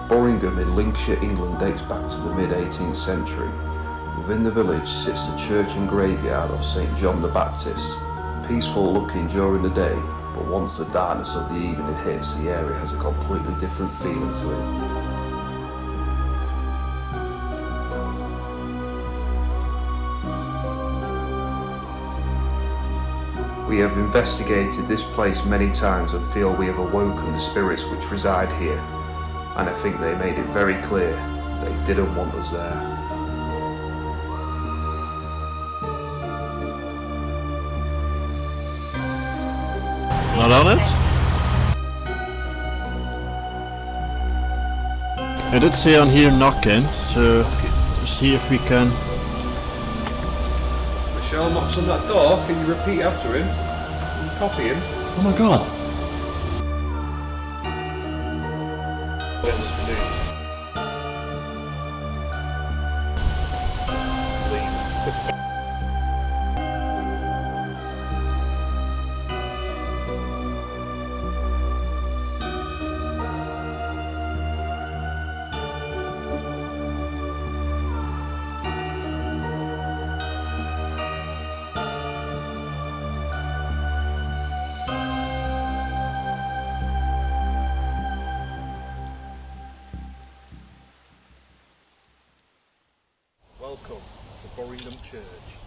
Burringham in Lincolnshire, England dates back to the mid-18th century. Within the village sits the church and graveyard of St John the Baptist, peaceful looking during the day, but once the darkness of the evening hits, the area has a completely different feeling to it. We have investigated this place many times and feel we have awoken the spirits which reside here, and I think they made it very clear they didn't want us there. Not on it? I did see on here knocking, so see if we can. Michelle knocks on that door, can you repeat after him? Can you copy him? Oh my god. Welcome to Burringham Church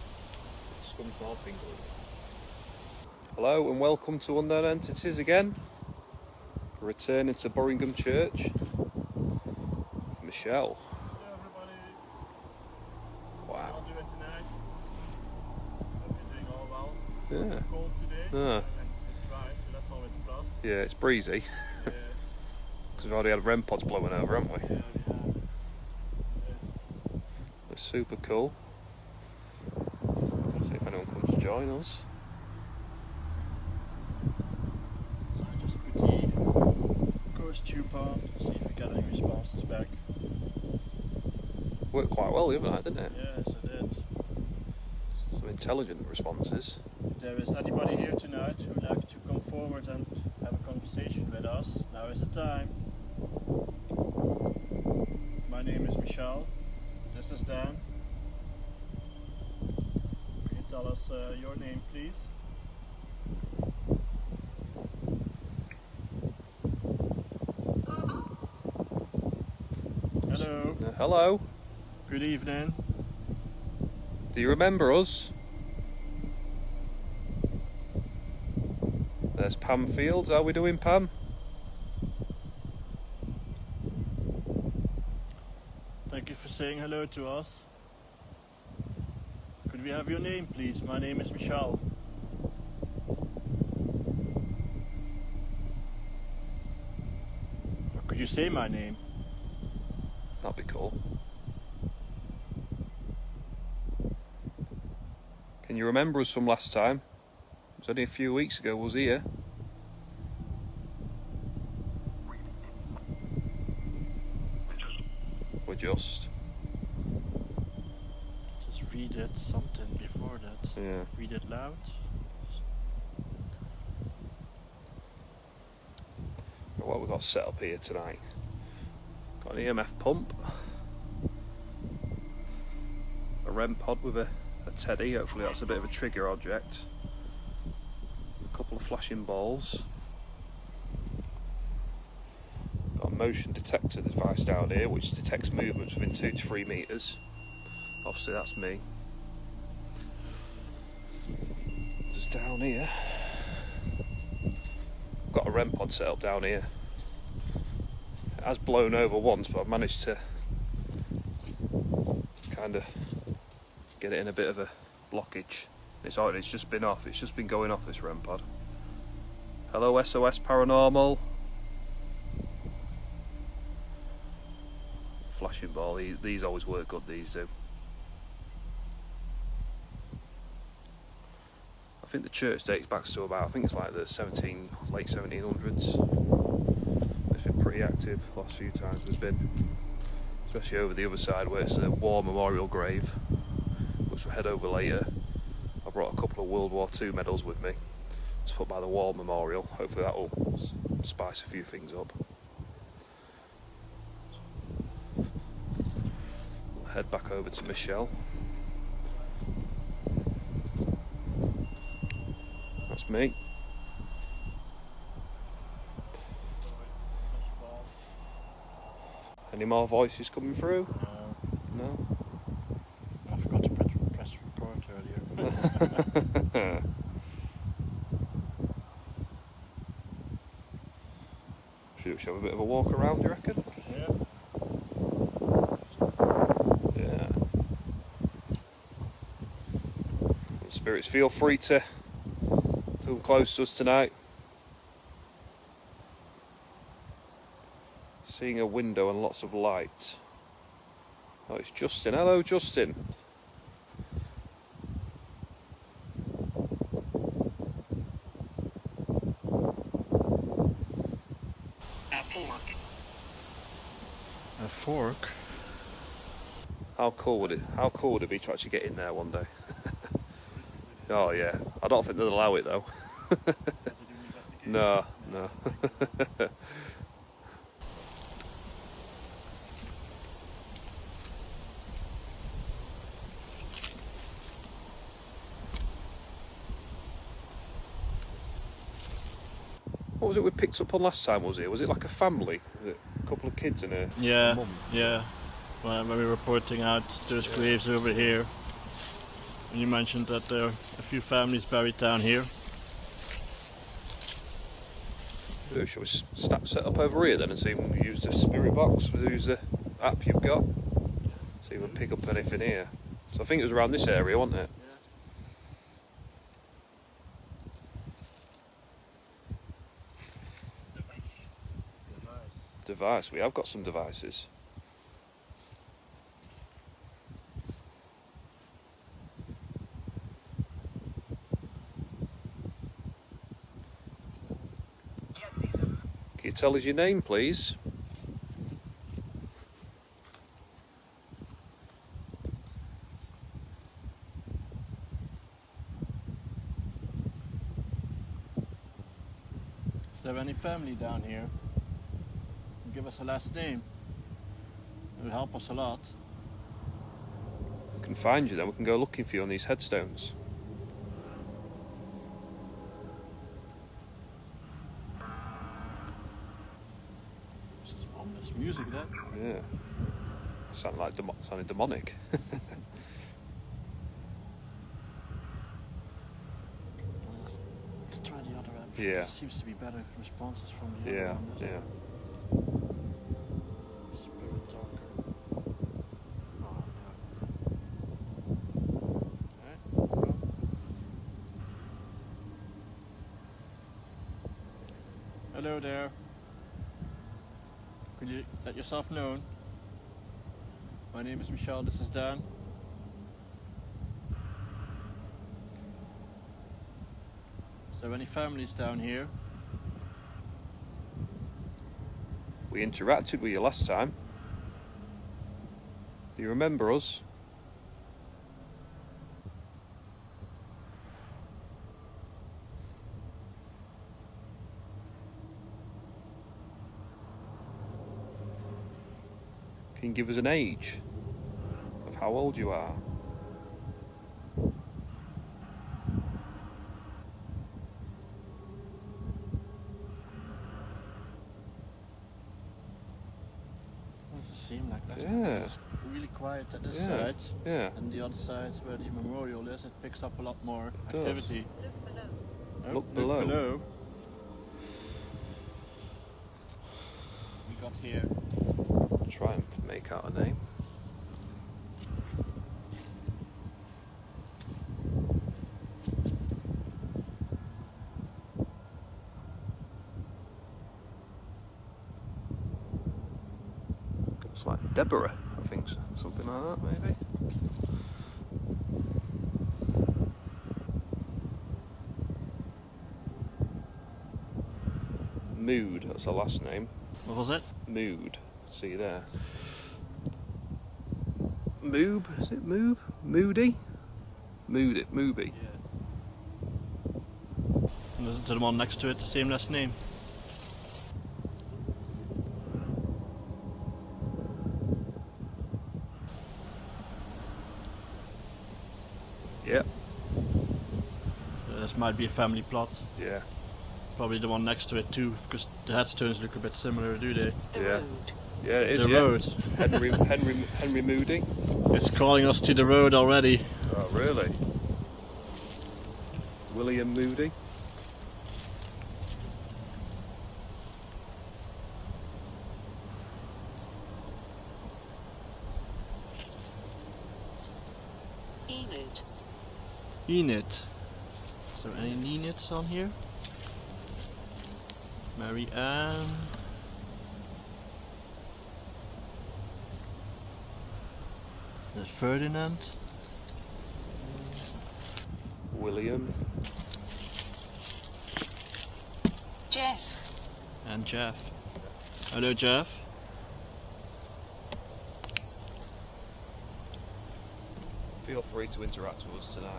in North England. Hello and welcome to Unknown Entities again. We're returning to Burringham Church. Michelle. Hello everybody. Wow. How are you doing tonight? Hope you're doing all well. Yeah. It's cold today and it's dry, so that's always a plus. Yeah, it's breezy. Yeah. Because we've already had REM pods blowing over, haven't we? Yeah. It's super cool. Let's see if anyone comes to join us. So I just put the ghost tube on, see if we get any responses back. Worked quite well the other night, didn't it? Yes, it did. Some intelligent responses. If there is anybody here tonight who would like to come forward and have a conversation with us, now is the time. My name is Michelle. This is Dan. Can you tell us your name, please? Hello. Hello. Good evening. Do you remember us? There's Pam Fields. How are we doing, Pam? Thank you for saying hello to us. Could we have your name, please? My name is Michelle. Or could you say my name? That'd be cool. Can you remember us from last time? It was only a few weeks ago, was here. We're just. Just read it something before that. Yeah. Read it loud. What we've got set up here tonight. Got an EMF pump. A REM pod with a teddy, hopefully that's a bit of a trigger object. A couple of flashing balls. Got a motion detector device down here which detects movements within 2 to 3 metres. Obviously that's me. Just down here. Got a REM pod set up down here. It has blown over once, but I've managed to kind of get it in a bit of a blockage. It's just been off. It's just been going off, this REM pod. Hello SOS Paranormal. Flashing ball. These always work good. These do. I think the church dates back to about, I think it's like the late 1700s. It's been pretty active the last few times there's been, especially over the other side where it's a war memorial grave, which we'll head over later. I brought a couple of World War II medals with me to put by the war memorial. Hopefully that will spice a few things up. So head back over to Michelle. That's me. Any more voices coming through? No? I forgot to press record earlier. Should we have a bit of a walk around, do you reckon? Yeah. Yeah. Spirits, feel free to come close to us tonight. Seeing a window and lots of lights. Oh, it's Justin. Hello, Justin. A fork? How cool would it be to actually get in there one day? Oh yeah. I don't think they'll allow it though. No. What was it we picked up on last time, was it? Was it like a family? Was it a couple of kids and a mum? Yeah. When we were pointing out those graves over here, and you mentioned that there are a few families buried down here. Shall we set up over here then and see if we can use the spirit box, use the app you've got? See if we can pick up anything here. So I think it was around this area, wasn't it? Device. We have got some devices. Can you tell us your name, please? Is there any family down here? Give us a last name. It would help us a lot. We can find you then. We can go looking for you on these headstones. It's ominous music, that. Yeah. Sounded demonic. Let's try the other app. Yeah. There seems to be better responses from the other Yeah, one, doesn't yeah. it? Spirit talker. Oh, no. Alright, well. Hello there. Could you let yourself known? My name is Michelle, this is Dan. Is there any families down here? We interacted with you last time. Do you remember us? Can you give us an age of how old you are? Does it seem like last Yeah. time it was really quiet at this side, Yeah. and the other side where the memorial is, it picks up a lot more does. activity. Look below. We got here. Try and make out a name. It's like Deborah, I think, something like that, maybe. Mood, that's her last name. What was it? Mood. See there. Moob, is it Moob? Moody? Mooby. Yeah. And there's the one next to it, the same last name. Yeah. This might be a family plot. Yeah. Probably the one next to it too, because the headstones look a bit similar, do they? The Yeah. road. Yeah, it is. The yeah. road. Henry Moody. It's calling us to the road already. Oh, really? William Moody. Enid. Enid. Is there any Enids on here? Mary Ann. There's Ferdinand. William. Jeff. And Jeff. Hello, Jeff. Feel free to interact with us tonight.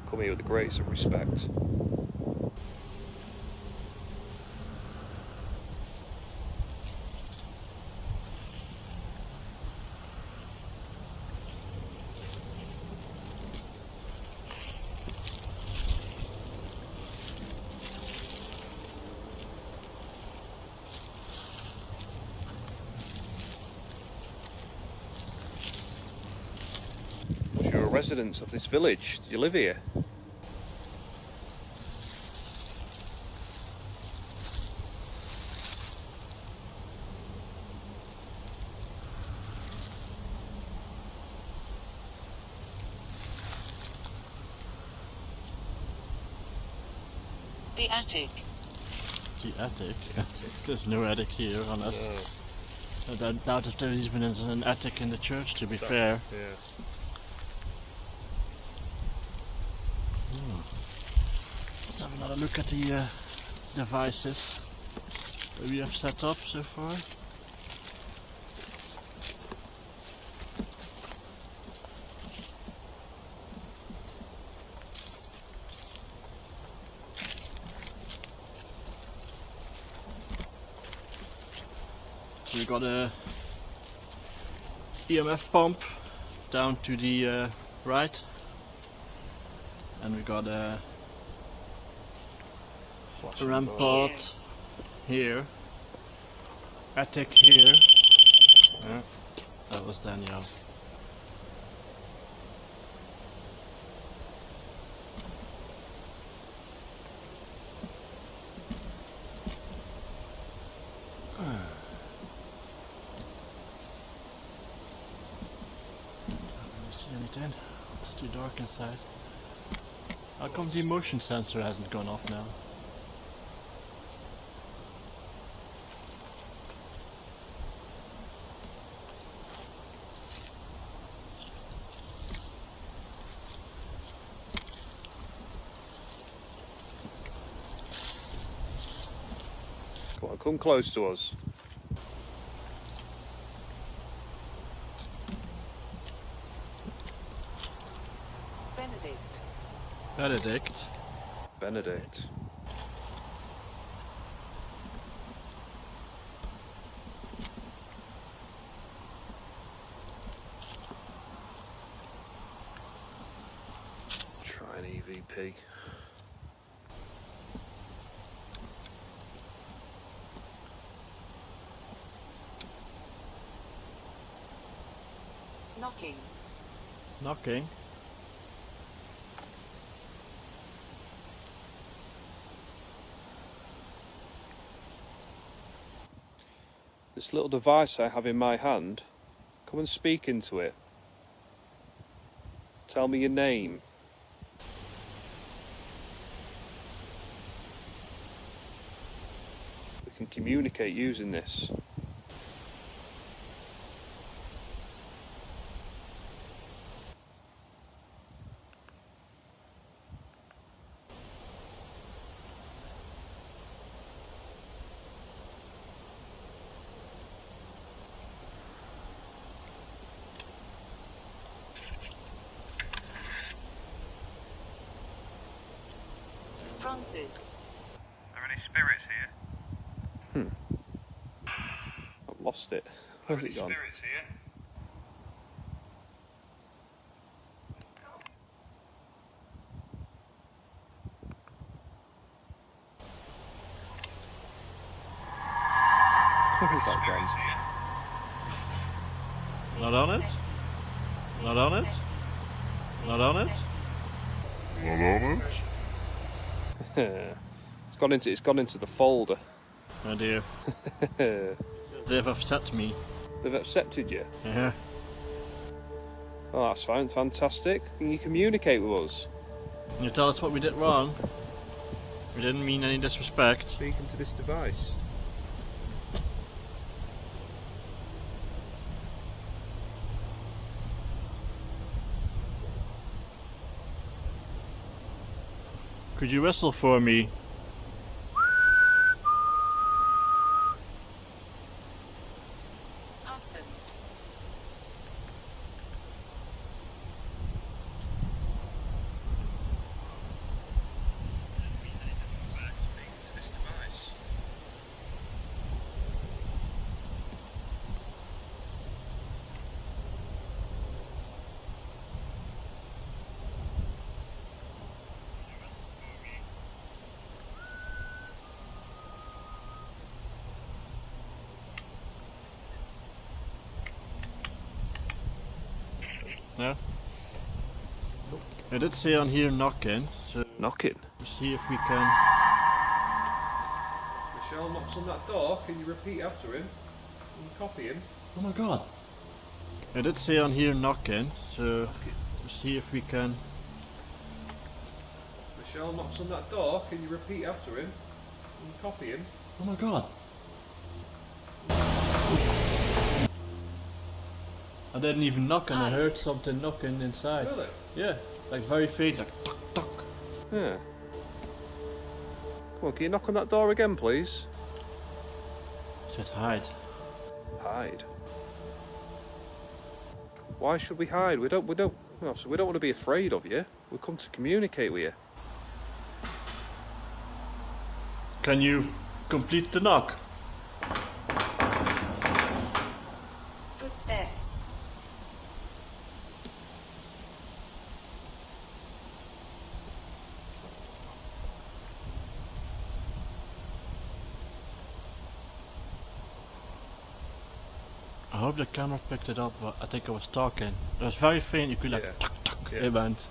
Come here with the greatest of respect. You're a resident of this village. Do you live here? The attic. The attic? There's no attic here unless... I doubt if there's even an attic in the church, to be fair. Yeah. Let's have another look at the devices that we have set up so far. So we got a EMF pump down to the right, and we got a rampart here, attic here. Yeah, that was Danielle. See anything? It's too dark inside. How come the motion sensor hasn't gone off now? Come on, come close to us. Benedict. Benedict. Benedict. Try an EVP. Knocking. Knocking. This little device I have in my hand, come and speak into it. Tell me your name. We can communicate using this. Francis. Are there any spirits here? Lost it. Where's it gone? Spirits here. Where's that Spirits gone? here. Not on it? Not on it? Not on it? Not on it. It's gone into the folder. Oh dear. They've upset me. They've accepted you. Yeah. Oh, that's fine. Fantastic. Can you communicate with us? Can you tell us what we did wrong? We didn't mean any disrespect. Speaking to this device. Could you whistle for me? Husband. Speaking to this device. Yeah. I did say on here knocking, so Knocking. we'll see if we can. Michelle knocks on that door. Can you repeat after him? Can you copy him? Oh my god. I did say on here knocking, so we'll see if we can. Michelle knocks on that door. Can you repeat after him? Can you copy him? Oh my god. I didn't even knock and I heard something knocking inside. Really? Yeah, like very faint, like tuck tuck. Yeah. Come on, can you knock on that door again, please? Said hide. Hide. Why should we hide? We don't want to be afraid of you. We come to communicate with you. Can you complete the knock? Footsteps. I hope the camera picked it up, but I think I was talking. It was very faint, you could like Yeah. tuck tuck. Yeah. It went.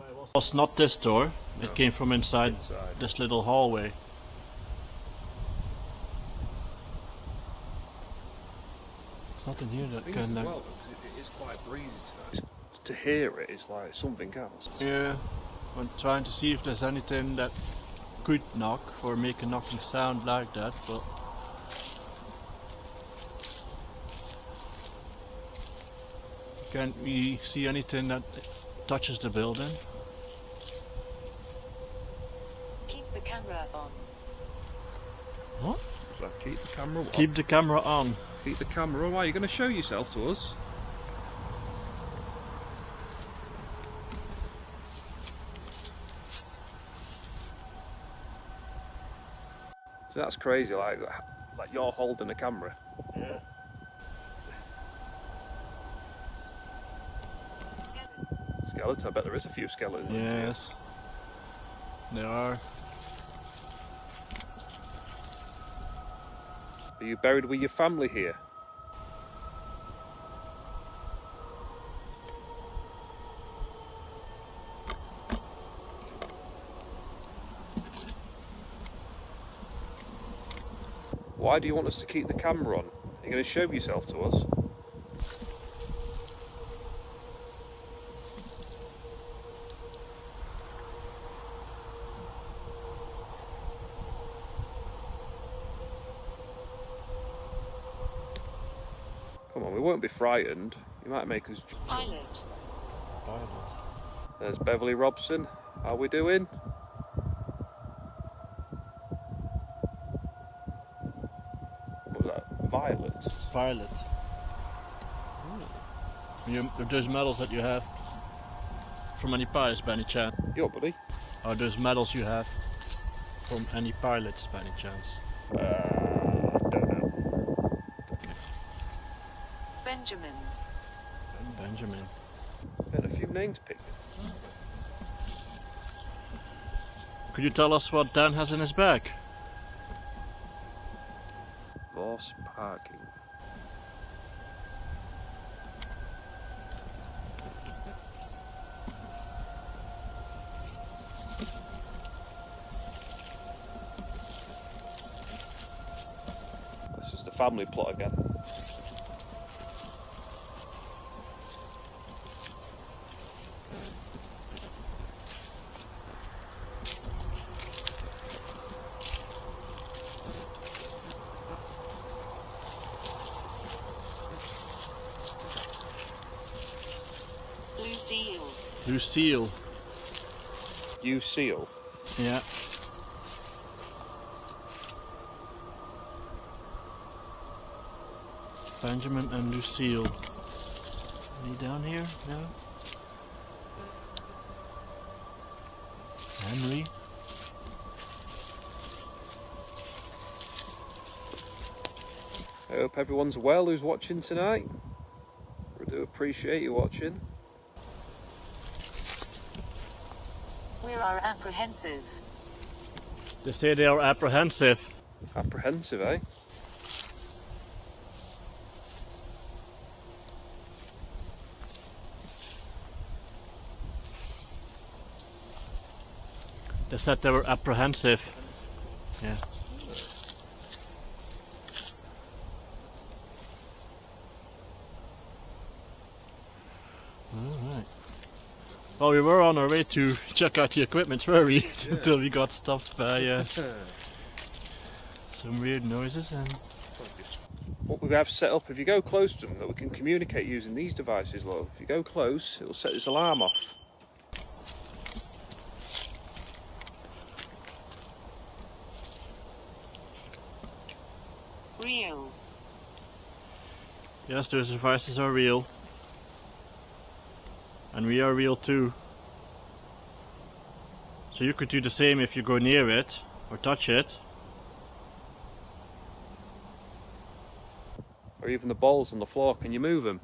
It was not this door, it No. came from inside Inside. this little hallway. There's nothing here that Things can. as well, because it is quite breezy tonight. To hear it is like something else. Yeah, I'm trying to see if there's anything that could knock or make a knocking sound like that, but can't we see anything that touches the building? Keep the camera on. What? So keep the camera on. Keep the camera on. Keep the camera on. Why are you going to show yourself to us? So that's crazy. Like you're holding a camera. Yeah. Skeleton. Skeleton. I bet there is a few skeletons. in here. Yes. There are. Are you buried with your family here? Why do you want us to keep the camera on? Are you going to show yourself to us? Come on, we won't be frightened. You might make us... Pilot. There's Beverly Robson. How we doing? What was that? Violet. Violet. Those medals that you have from any pilots by any chance? Yo, buddy. Are those medals you have from any pilots by any chance? Benjamin. Benjamin. Had a few names picked. Could you tell us what Dan has in his bag? Voss parking. This is the family plot again. Lucille. Lucille. You seal. Yeah. Benjamin and Lucille. Any down here? No? Henry. I hope everyone's well who's watching tonight. We do appreciate you watching. We are apprehensive. They say they are apprehensive. Apprehensive, eh? They said they were apprehensive. Yeah. Alright. Well, we were on our way to check out the equipment, were we? Until we got stopped by some weird noises and... What we have set up, if you go close to them, that we can communicate using these devices, look. If you go close, it'll set this alarm off. Real. Yes, those devices are real. And we are real too. So you could do the same if you go near it or touch it. Or even the balls on the floor, can you move them?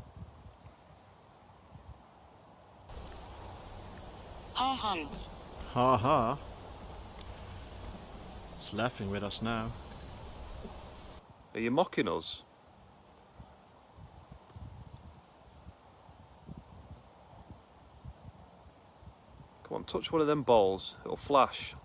Ha ha. Ha ha. It's laughing with us now. Are you mocking us? Come on, touch one of them balls, it'll flash.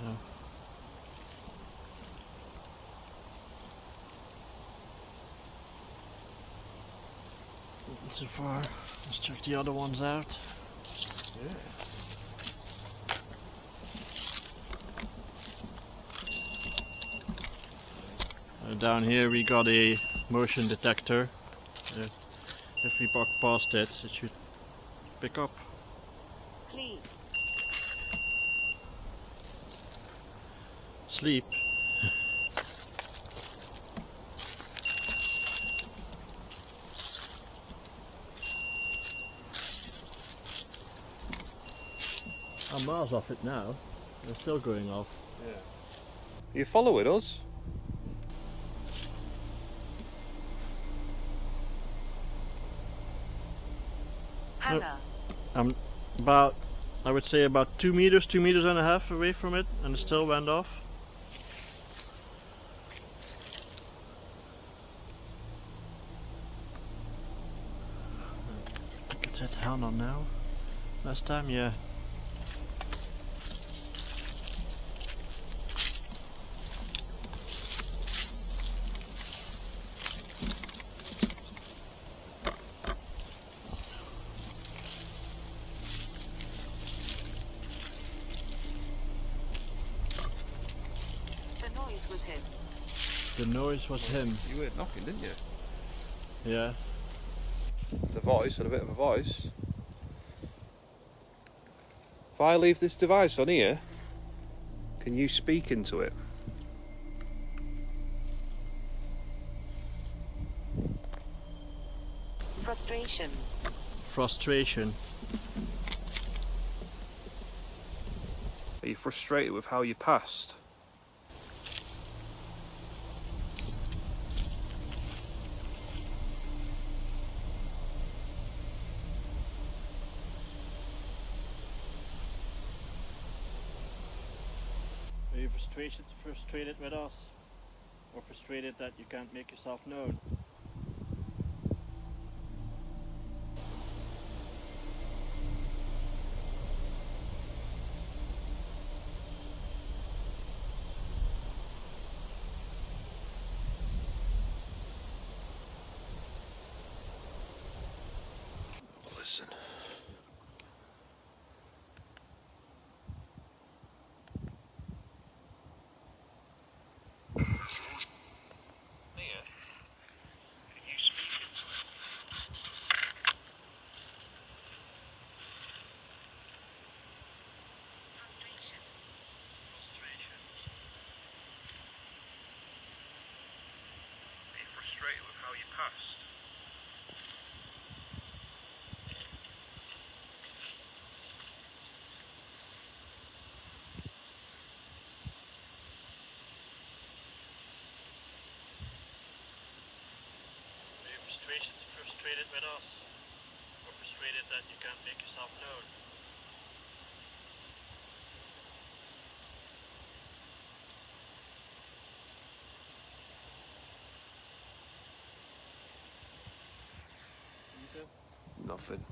Yeah. So far, let's check the other ones out. Down here we got a motion detector. If we walk past it, it should pick up. Sleep. Sleep. I'm miles off it now. They're still going off. Yeah. Are you following us? Hannah. I'm about, I would say about 2 meters, 2.5 meters away from it, and it still went off. I think it's at Hannah now. Last time, yeah. The noise was him. The noise was him. You heard knocking, didn't you? Yeah. The voice, had a bit of a voice. If I leave this device on here, can you speak into it? Frustration. Frustration. Are you frustrated with how you passed? Are you frustrated with us? Or frustrated that you can't make yourself known? Listen. Here. Can you speak into it? Frustration. Frustration. Are you frustrated with how you passed? Are you frustrated with us? Or frustrated that you can't make yourself known? Nothing.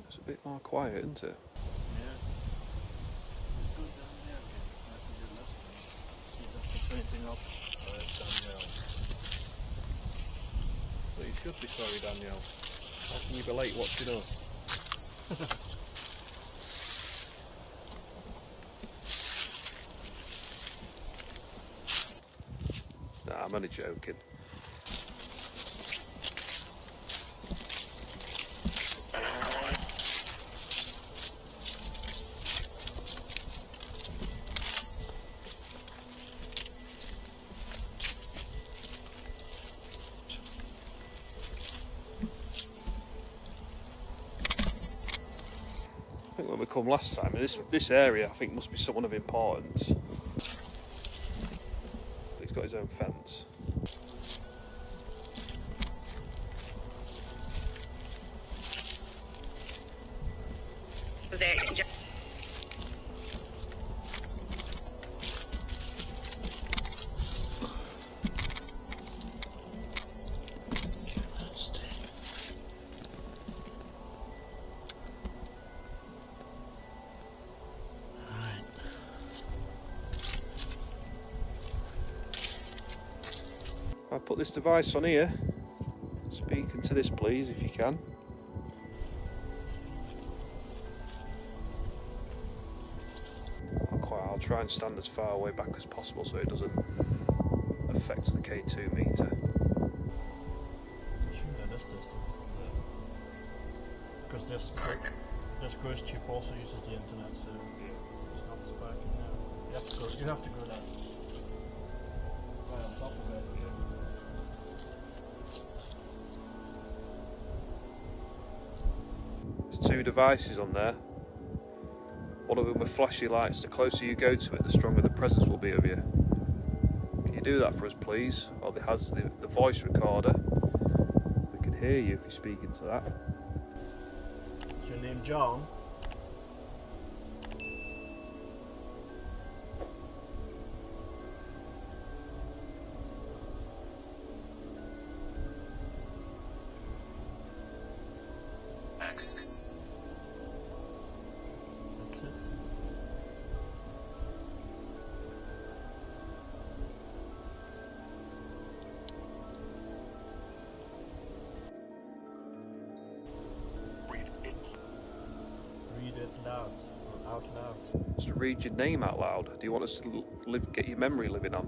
It's a bit more quiet, isn't it? Yeah. It's good down there, okay. That's a good lesson. See, that's anything up. Oh, that's Danielle. Well, you should be sorry, Danielle. How can you be late watching us? Nah, I'm only joking. I think when we come last time, this area I think must be someone of importance. He's got his own fence. I'll put this device on here. Speak into this, please, if you can. I'll try and stand as far away back as possible so it doesn't affect the K2 meter. Shoot at this distance. Because this ghost chip also uses the internet, so it's not sparking now. You have to go that right on top of it. There's two devices on there. One of them with flashy lights. The closer you go to it, the stronger the presence will be of you. Can you do that for us, please? Or it has the voice recorder. We can hear you if you speak into that. Is your name John? Loud or out loud. Just read your name out loud. Do you want us to get your memory living on?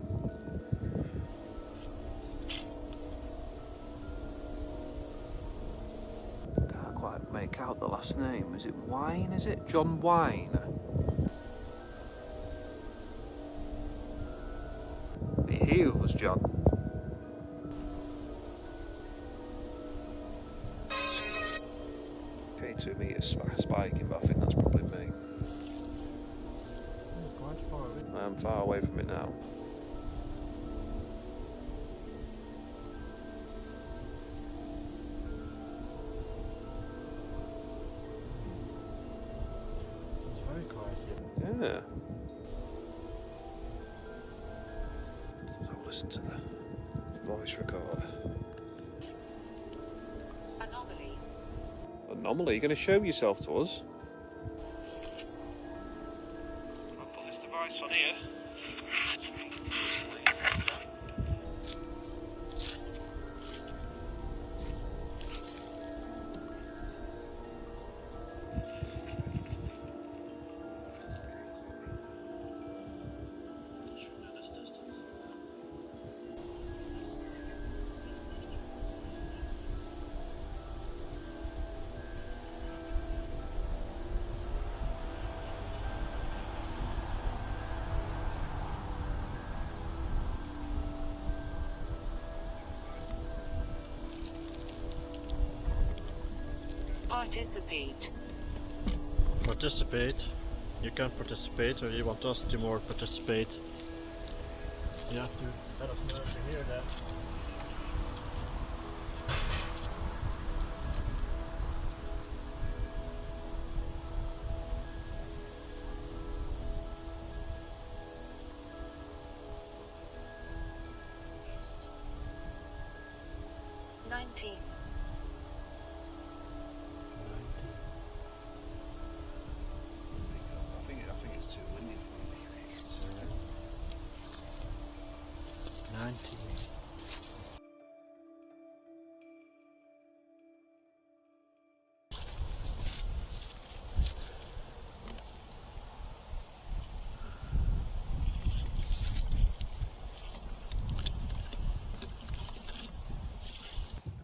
Can't quite make make out the last name. Is it Wine? Is it John Wine? Are you here with us, John? Okay, 2 metres spiking, but I think that's probably me. Quite far away. I am far away from it now. Seems very quiet here. Yeah. So listen to the voice recorder. Anomaly. Anomaly, you're going to show yourself to us? I'll put this device on here. Participate. Participate. You can participate, or you want us to more participate. You have to let us know if you hear that. I think it's too windy for me. 19.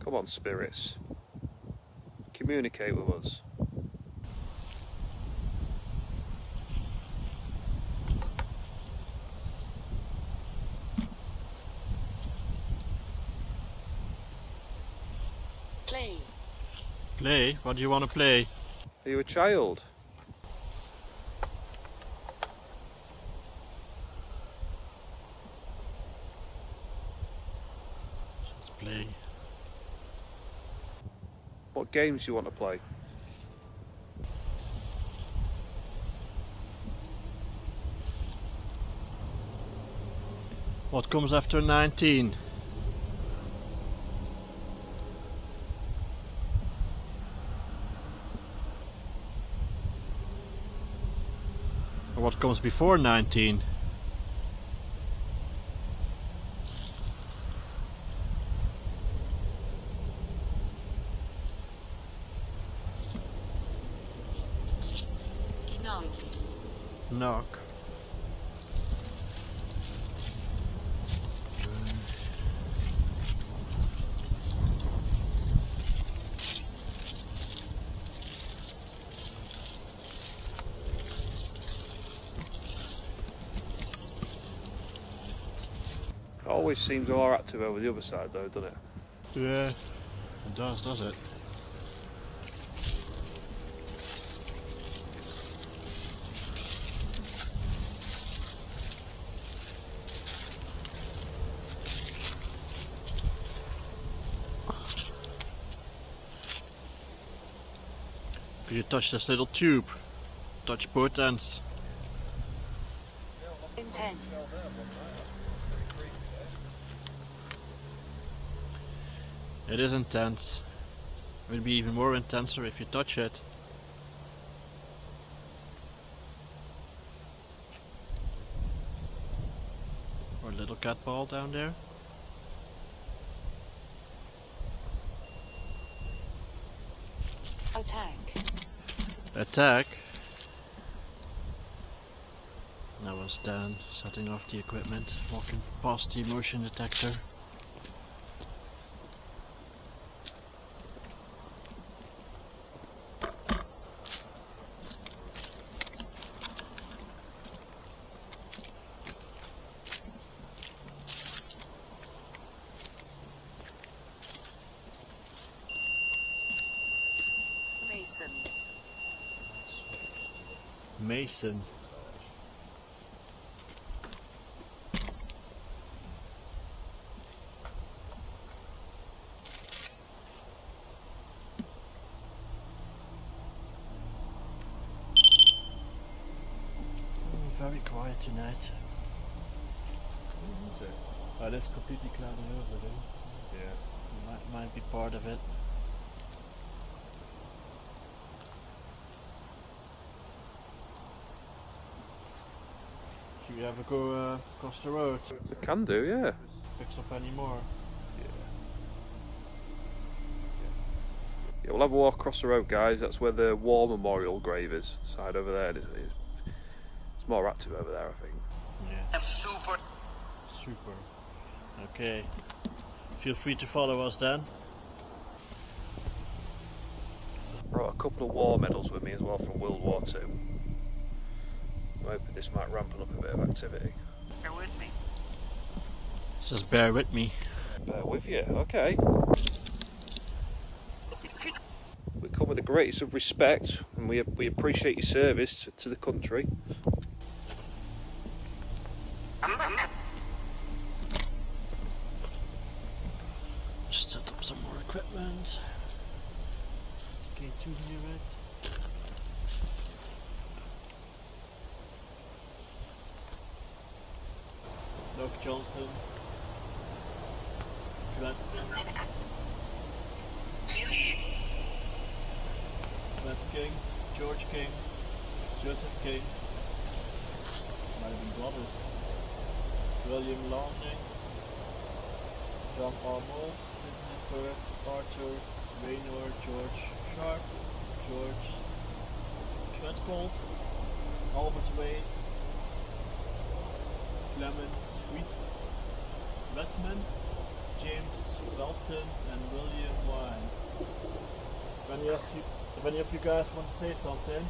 Come on, spirits. Communicate with us. Play. Play? What do you want to play? Are you a child? Let's play. What games do you want to play? What comes after 19? Or what comes before 19? Knock. Knock. It always seems more active over the other side though, doesn't it? Yeah, it does it? You touch this little tube. Touch both ends. Intense. It is intense. It will be even more intenser if you touch it. Or a little cat ball down there. Attack. Attack. That was Dan setting off the equipment, walking past the motion detector. Mason. Very quiet tonight. Isn't it? Oh, that's completely cloudy over there. Yeah. Might be part of it. Should we ever go across the road? We can do, yeah. Picks up any more? Yeah, we'll have a walk across the road, guys. That's where the War Memorial grave is. The side over there. It's more active over there, I think. Yeah. Super. Super. Okay. Feel free to follow us then. Brought a couple of war medals with me as well from World War II. I'm hoping this might ramp up a bit of activity. Bear with me. Just bear with me. Bear with you, okay. We come with the greatest of respect, and we appreciate your service to the country. Just set up some more equipment. K2 near it. Doc Johnson. Grant King. George King. Joseph King. Might have been brothers. William Longing. John Armour. Sidney Perth. Arthur. Raynor. George Sharp. George Treadgold. Albert Wade. Clement Wetman. James Welton and William Wine. If any of you guys want to say something.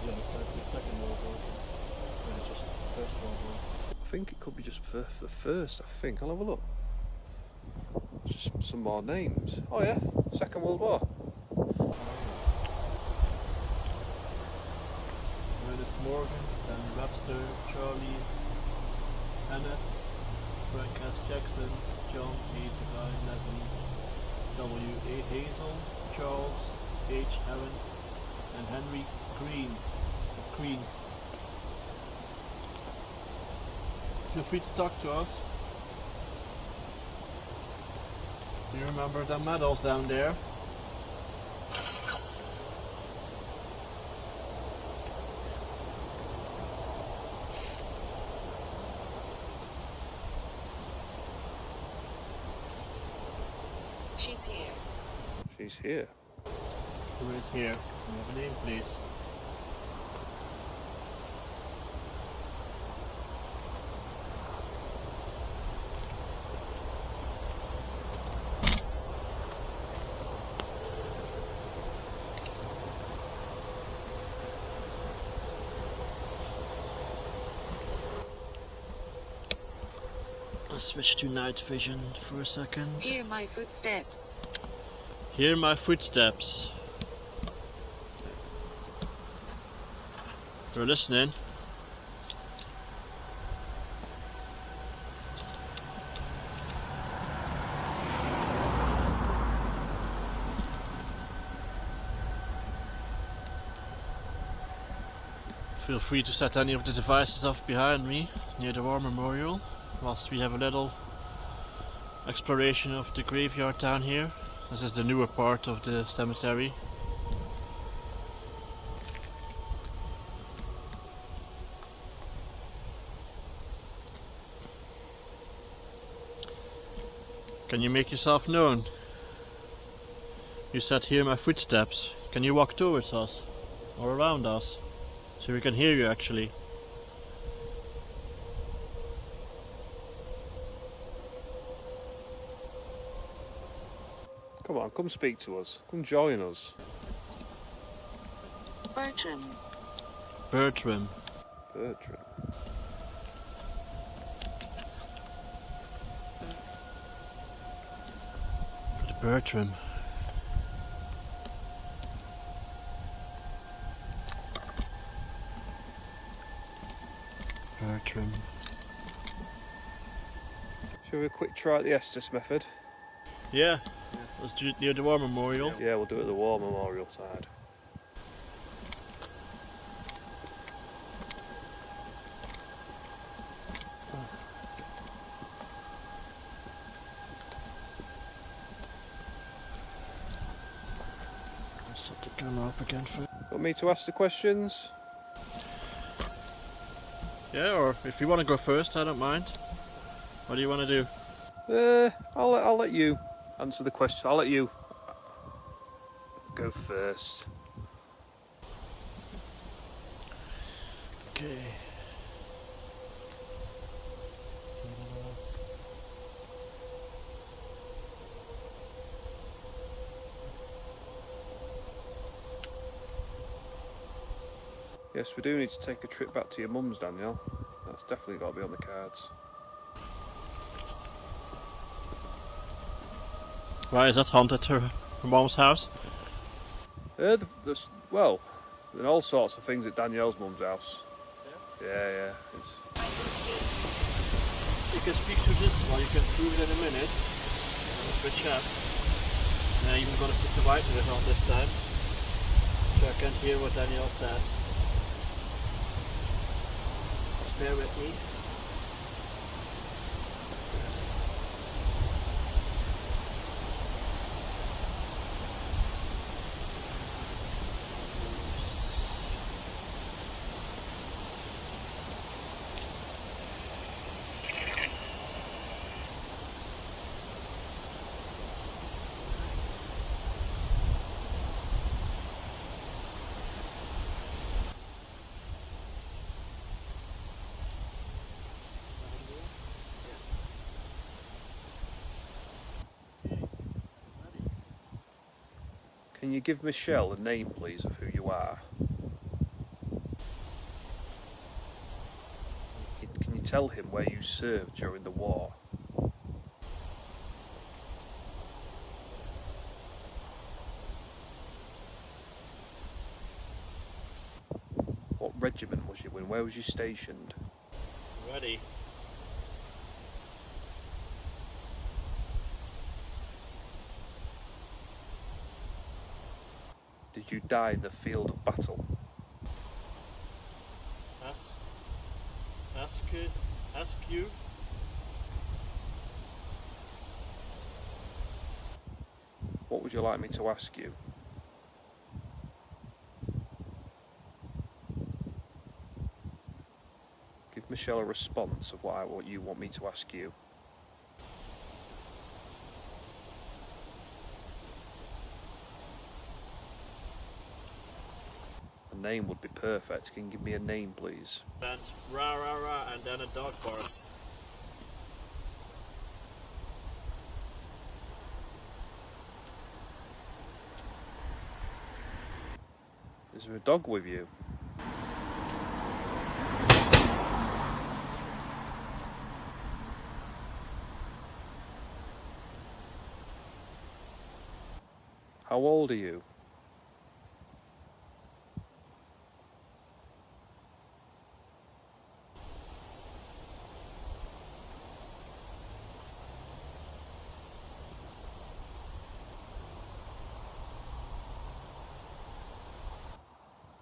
The other side, the Second World War. Or just First World War. I think it could be just for the first, I think. I'll have a look. Just some more names. Oh yeah, Second World War. Ernest Morgan, Stanley Webster, Charlie Bennett, Frank S. Jackson, John A. Devine, Leslie, W. A. Hazel, Charles H. Arendt, and Henry Green. Feel free to talk to us. You remember the medals down there? She's here. She's here. Who is here? Can we have a name, please? Let's switch to night vision for a second. Hear my footsteps. Hear my footsteps. You're listening. Feel free to set any of the devices off behind me near the War Memorial whilst we have a little exploration of the graveyard down here. This is the newer part of the cemetery. Can you make yourself known? You said hear my footsteps. Can you walk towards us or around us so we can hear you actually? Come on, come speak to us. Come join us. Bertram. Bertram. Bertram. Bertram. Bertram. Shall we have a quick try at the Estes method? Yeah. Let's do it near the War Memorial. Yeah, we'll do it at the War Memorial side. Set the camera up again for. Want me to ask the questions? Yeah, or if you want to go first, I don't mind. What do you want to do? I'll let you answer the question. I'll let you go first. Okay. Yes, we do need to take a trip back to your mum's, Danielle. That's definitely got to be on the cards. Why is that haunted her mom's house? Well, there are all sorts of things at Danielle's mum's house. Yeah. You can speak to this one, you can prove it in a minute. We'll switch up. I'm even going to put the white noise on this time, so I can't hear what Danielle says. Just bear with me. Can you give Michelle a name, please, of who you are? Can you tell him where you served during the war? What regiment was you in? Where was you stationed? Ready. Did you die in the field of battle? Ask you. What would you like me to ask you? Give Michelle a response of what you want me to ask you. A name would be perfect. Can you give me a name, please? And rah rah rah, and then a dog bark. Is there a dog with you? How old are you?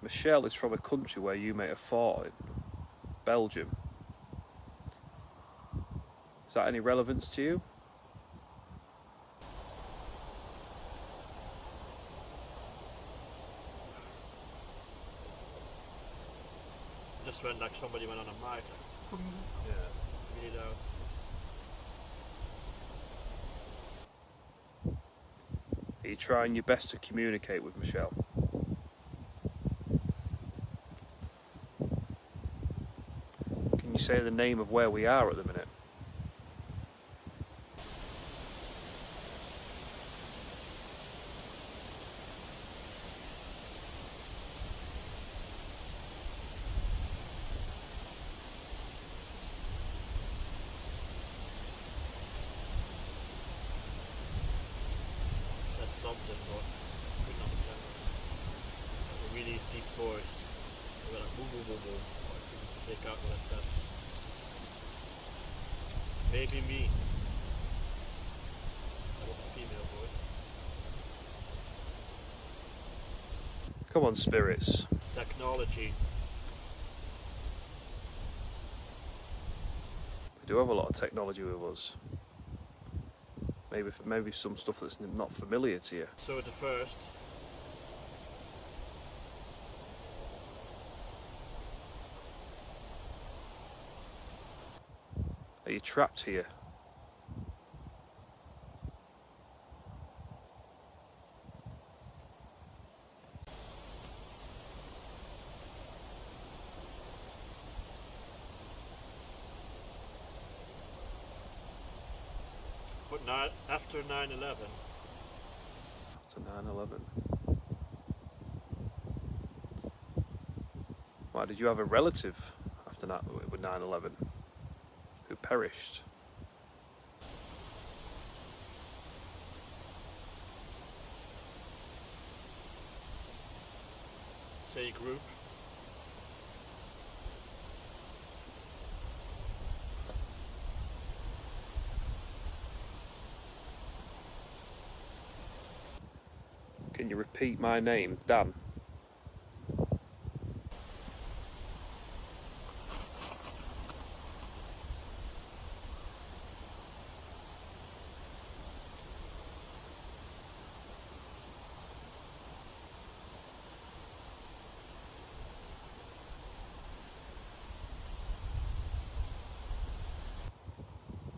Michelle is from a country where you may have fought in. Belgium. Is that any relevance to you? Just went like somebody went on a mic. Yeah, really loud. Are you trying your best to communicate with Michelle? Can you say the name of where we are at the minute? really deep forest. They were like boom, boom, boom, boom. I couldn't make out what I said. Maybe me. That was a female voice. Come on, spirits. Technology. We do have a lot of technology with us. Maybe some stuff that's not familiar to you. So the first. Are you trapped here? But not after 9/11. After 9/11. Why, did you have a relative after that with 9/11 who perished? Say group. Can you repeat my name, Dan?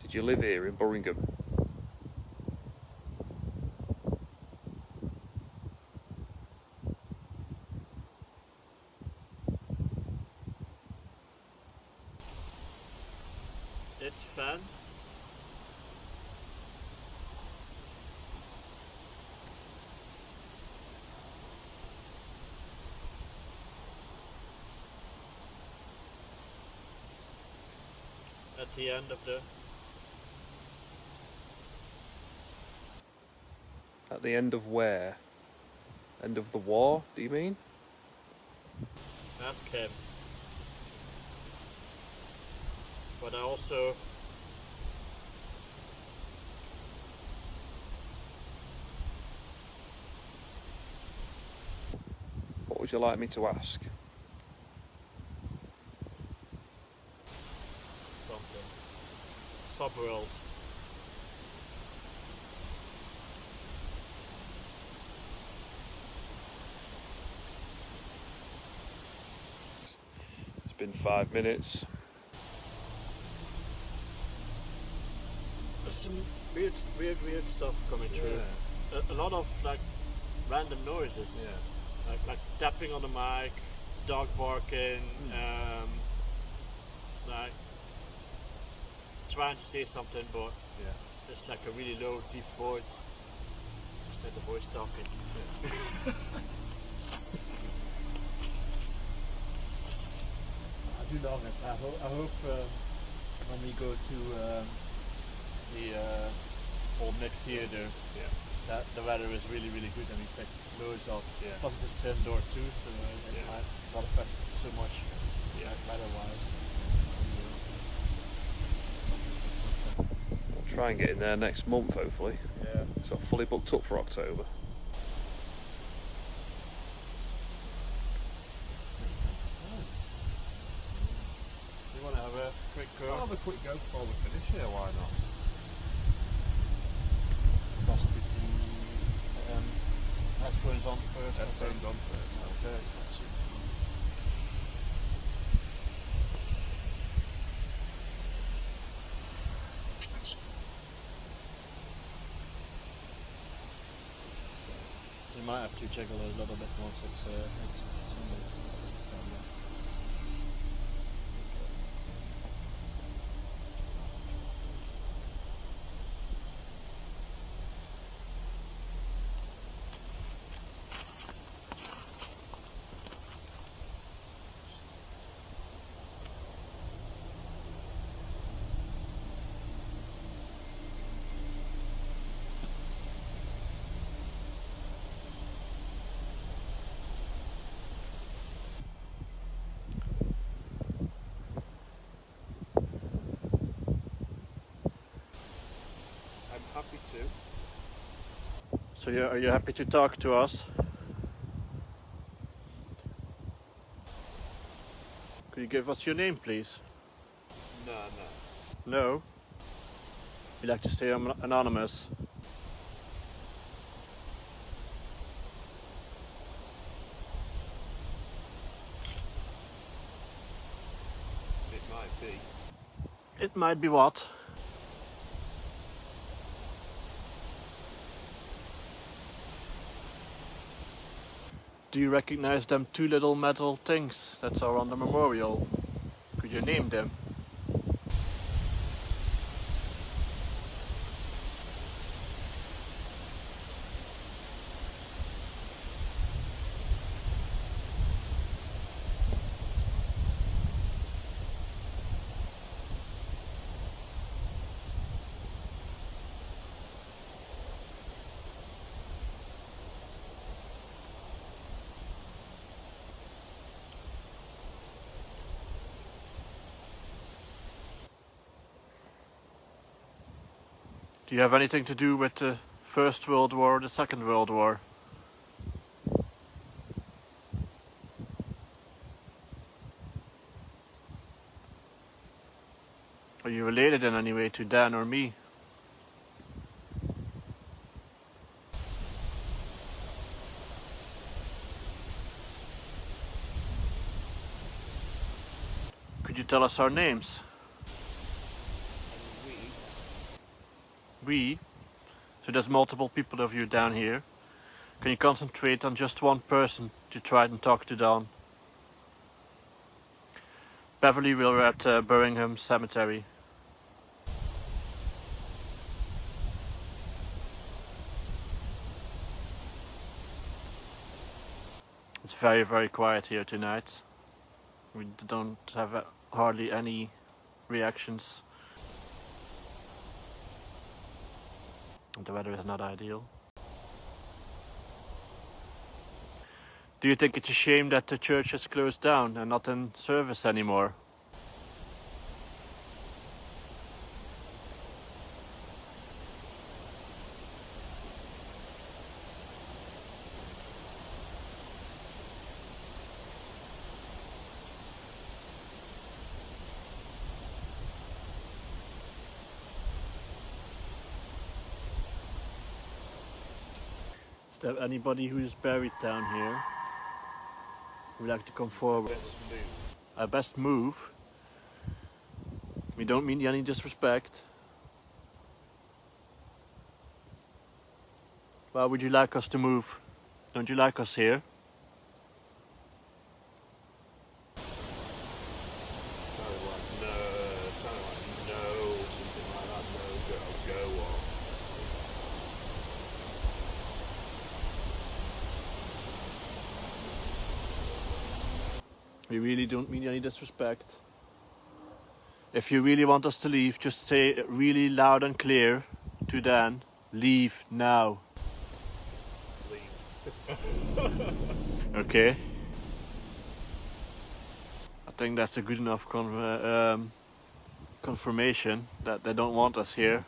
Did you live here in Burringham? It's fan. At the end of the At the end of where? End of the war, do you mean? ask him. But I also What would you like me to ask? something. Subworld. It's been 5 minutes. There's some weird stuff coming through. A lot of like random noises. Like tapping on the mic, dog barking, like trying to say something, but it's like a really low, deep voice. Just like the voice talking. I do love it. I hope when we go to The old Nick Theatre, that the weather is really, really good, and we expect loads of positive indoor too, so it might not affect so much weather-wise. We'll try and get in there next month, hopefully. Yeah. So I'm fully booked up for October. You want to have a quick go? I'll have a quick go before we finish here, why not? Must be the headphones on first. Headphones on first. Okay, let's see. You might have to jiggle it a little bit once it's to. So are you happy to talk to us? Could you give us your name, please? No. No? You'd like to stay anonymous? It might be. It might be what? Do you recognize them two little metal things that are on the memorial? Could you name them? Do you have anything to do with the First World War or the Second World War? Are you related in any way to Dan or me? Could you tell us our names? We? So there's multiple people of you down here. Can you concentrate on just one person to try and talk to Don? Beverly, we're at Burringham Cemetery. It's very, very quiet here tonight. We don't have hardly any reactions. The weather is not ideal. Do you think it's a shame that the church has closed down and not in service anymore? Is there anybody who is buried down here who would like to come forward? Let's move. Best move. We don't mean any disrespect. Why would you like us to move? Don't you like us here? Sounded like no, something like that. No, go on. We really don't mean any disrespect. If you really want us to leave, just say it really loud and clear to Dan, leave now. Leave. Okay? I think that's a good enough confirmation that they don't want us here.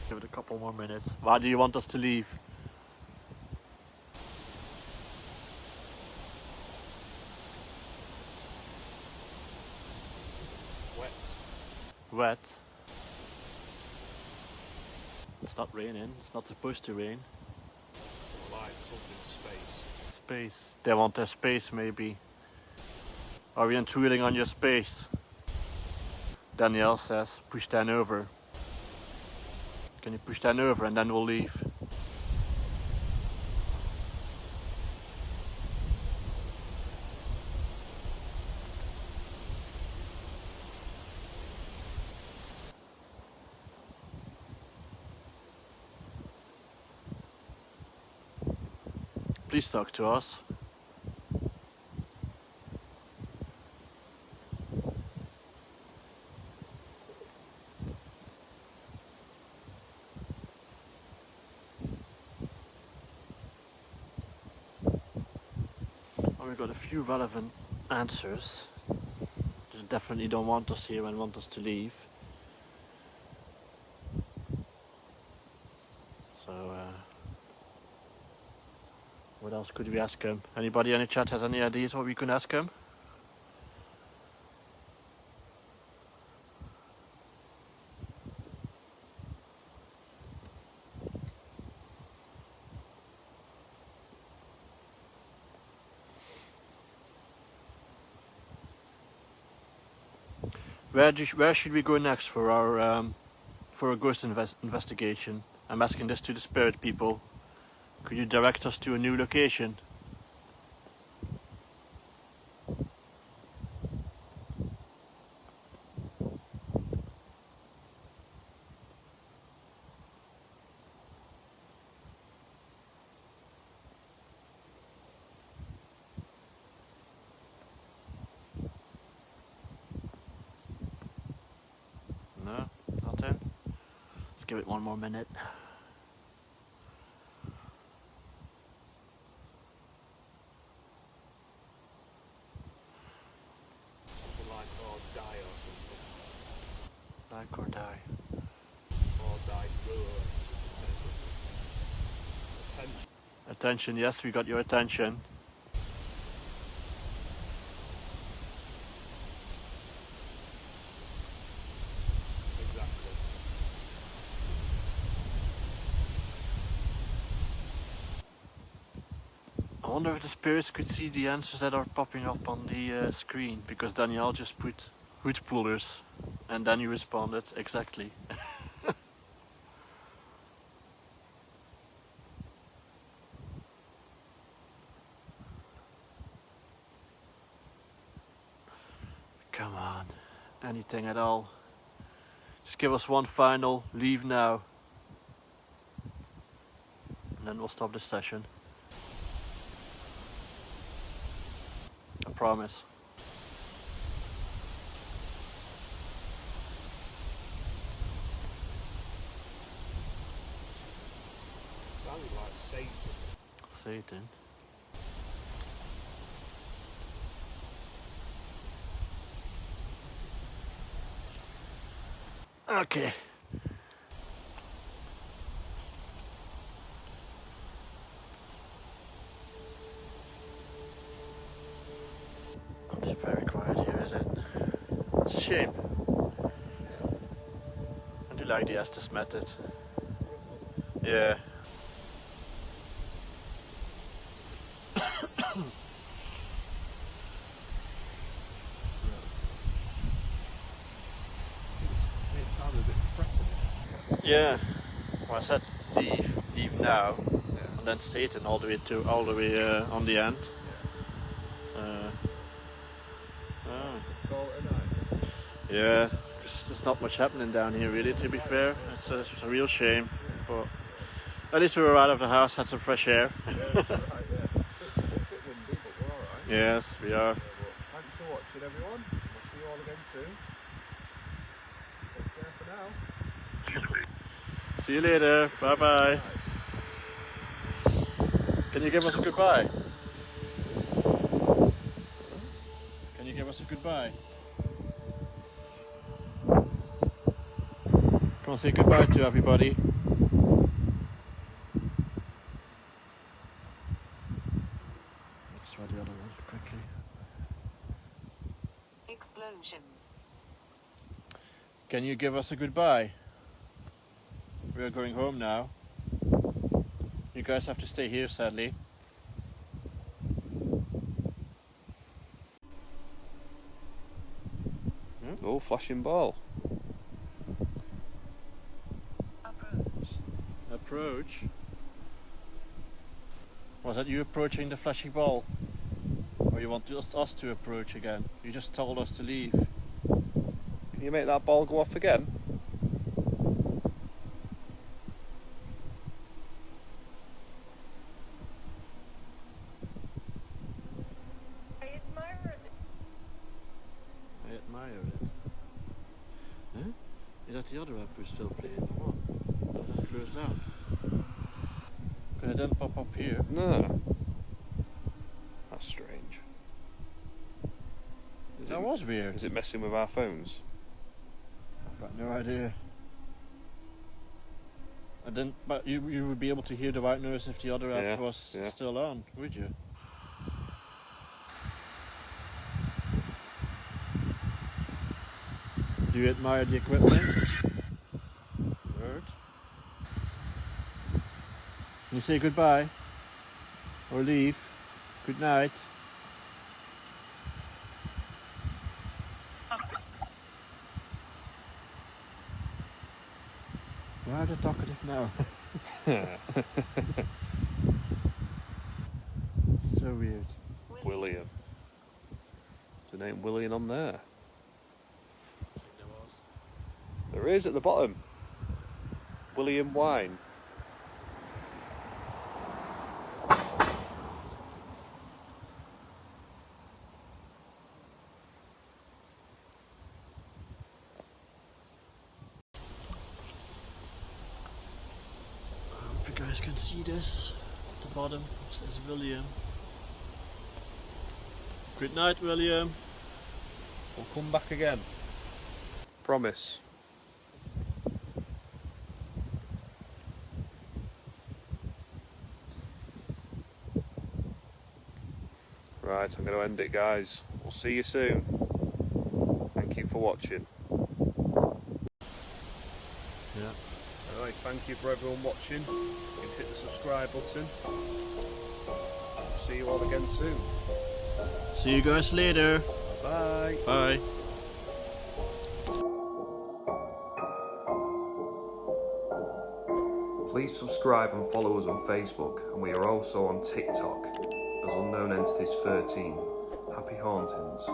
Give it a couple more minutes. Why do you want us to leave? Wet. It's not raining. It's not supposed to rain. Like something space. Space. They want their space, maybe. Are we intruding on your space? Danielle says, push Dan over. Can you push Dan over and then we'll leave? Please talk to us. And we got a few relevant answers. There's definitely don't want us here and want us to leave. So, what else could we ask him? Anybody in the chat has any ideas what we can ask him? Where should we go next for our for a ghost investigation? I'm asking this to the spirit people. Could you direct us to a new location? No, nothing. Let's give it one more minute. Something like or die or something. Like or die. Or die go or something. Attention. Attention, yes, we got your attention. Exactly. I wonder if the spirits could see the answers that are popping up on the screen, because Danielle just put hood pullers and then you responded exactly. Come on, anything at all. Just give us one final leave now. And then we'll stop the session. I promise. Sounded like Satan. Satan. Okay. It's very quiet here, is it? It's a shame. I do like the Estes method. Yeah. It sounded a bit depressing. Yeah. Well, I said leave now, and then Satan all the way on the end. Call it a night. Yeah, there's not much happening down here really, to be fair. It's a real shame, but at least we were out of the house, had some fresh air. Yeah, it's alright, yeah. It's a bit windy, but we're alright. Yes, we are. Thanks for watching, everyone. We'll see you all again soon. Take care for now. See you later. Bye bye. Can you give us a goodbye? Can you give us a goodbye? Come on, say goodbye to everybody. Let's try the other one quickly. Explosion. Can you give us a goodbye? We are going home now. You guys have to stay here, sadly. Oh, flashing ball. Approach. Approach? Was that you approaching the flashing ball? Or you want us to approach again? You just told us to leave. Can you make that ball go off again? I admire it. I admire it. Huh? Is that the other app we're still playing? What? Does that close down? Can it then pop up here? No. That's strange. Is That was weird. Is it messing with our phones? I've got no idea. I didn't, but you would be able to hear the white noise if the other app was still on, would you? Do you admire the equipment? Bird. Can you say goodbye? Or leave? Good night. Why are they talkative now? So weird. William. Is the name William on there? There is at the bottom. William Wine. I hope you guys can see this. At the bottom it says William. Good night, William. We'll come back again. Promise. Right, I'm going to end it, guys. We'll see you soon. Thank you for watching. Yeah. Alright, thank you for everyone watching. You can hit the subscribe button. See you all again soon. See you guys later. Bye. Bye. Please subscribe and follow us on Facebook, and we are also on TikTok as Unknown Entities 13. Happy hauntings.